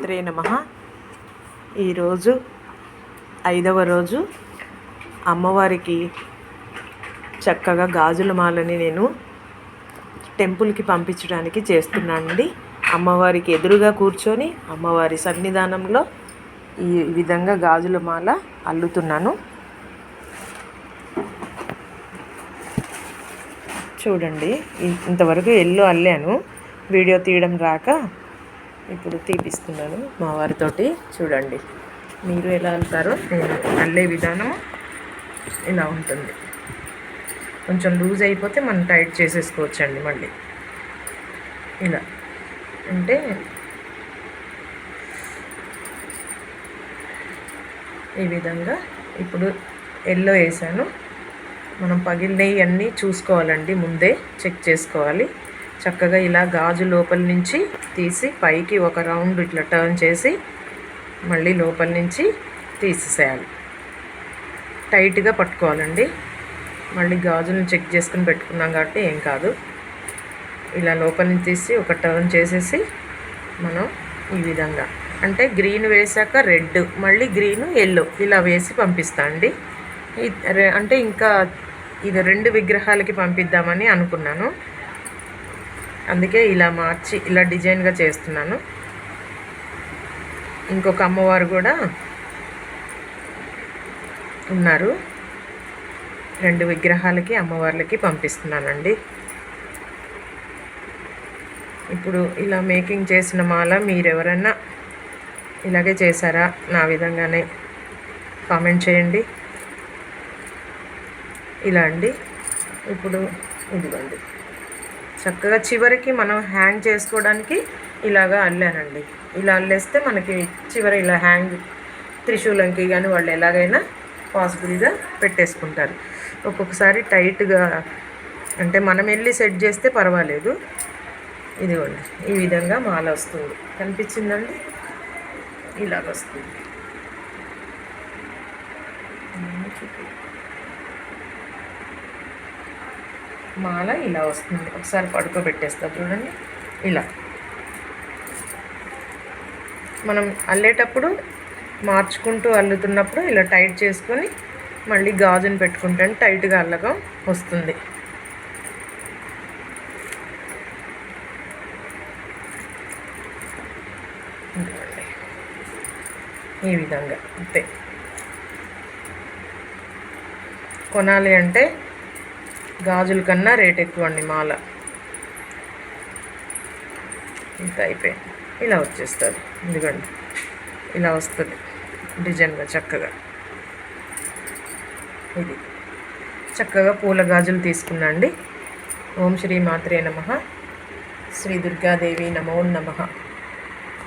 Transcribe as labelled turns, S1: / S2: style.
S1: శ్రీమాత్రే నమః. ఈరోజు 5వ రోజు అమ్మవారికి చక్కగా గాజుల మాలని నేను టెంపుల్కి పంపించడానికి చేస్తున్నానండి. అమ్మవారికి ఎదురుగా కూర్చొని అమ్మవారి సన్నిధానంలో ఈ విధంగా గాజుల మాల అల్లుతున్నాను. చూడండి, ఇంతవరకు ఎల్లో అల్లాను, వీడియో తీయడం రాక ఇప్పుడు తీపిస్తున్నాను మా వారితోటి. చూడండి, మీరు ఎలా అల్లుతారో నేను అల్లే విధానం ఇలా ఉంటుంది. కొంచెం లూజ్ అయిపోతే మనం టైట్ చేసేసుకోవచ్చండి. మళ్ళీ ఇలా అంటే ఈ విధంగా ఇప్పుడు ఎల్లో వేసాను. మనం పగిలినవి అన్నీ చూసుకోవాలండి, ముందే చెక్ చేసుకోవాలి. చక్కగా ఇలా గాజు లోపల నుంచి తీసి పైకి ఒక రౌండ్ ఇట్లా టర్న్ చేసి మళ్ళీ లోపల నుంచి తీసేసేయాలి. టైట్గా పట్టుకోవాలండి. మళ్ళీ గాజులను చెక్ చేసుకుని పెట్టుకున్నాం కాబట్టి ఏం కాదు. ఇలా లోపల నుంచి తీసి ఒక టర్న్ చేసేసి మనం ఈ విధంగా అంటే గ్రీన్ వేసాక రెడ్, మళ్ళీ గ్రీను ఎల్లో ఇలా వేసి పంపిస్తా అండి. అంటే ఇంకా ఇది 2 విగ్రహాలకి పంపిద్దామని అనుకున్నాను, అందుకే ఇలా మార్చి ఇలా డిజైన్గా చేస్తున్నాను. ఇంకొక అమ్మవారు కూడా ఉన్నారు, 2 విగ్రహాలకి అమ్మవార్లకి పంపిస్తున్నానండి. ఇప్పుడు ఇలా మేకింగ్ చేసిన మాల మీరెవరన్నా ఇలాగే చేశారా, నా విధంగానే కామెంట్ చేయండి. ఇలా అండి. ఇప్పుడు ఇదిగోండి, చక్కగా చివరికి మనం హ్యాంగ్ చేసుకోవడానికి ఇలాగా అల్లానండి. ఇలా అల్లేస్తే మనకి చివర ఇలా హ్యాంగ్ త్రిశూలంకి కానీ వాళ్ళు ఎలాగైనా పాసిబుల్గా పెట్టేసుకుంటారు. ఒక్కొక్కసారి టైట్గా అంటే మనం వెళ్ళి సెట్ చేస్తే పర్వాలేదు. ఇదిగోండి, ఈ విధంగా మాల వస్తుంది. కనిపించిందండి, ఇలాగ వస్తుంది. మాల ఇలా వస్తుంది. ఒకసారి పడుకోబెట్టేస్తా చూడండి. ఇలా మనం అల్లేటప్పుడు మార్చుకుంటూ అల్లుతున్నప్పుడు ఇలా టైట్ చేసుకొని మళ్ళీ గాజును పెట్టుకుంటే టైట్గా అల్లగా వస్తుంది. ఈ విధంగా అంతే. కొనాలి అంటే గాజుల కన్నా రేట్ ఎక్కువ అండి మాల. ఇంత అయిపోయింది, ఇలా వచ్చేస్తుంది. ఎందుకండి ఇలా వస్తుంది డిజైన్గా చక్కగా. ఇది చక్కగా పూల గాజులు తీసుకున్నా అండి. ఓం శ్రీ మాత్రే నమః. శ్రీ దుర్గాదేవి నమో నమః.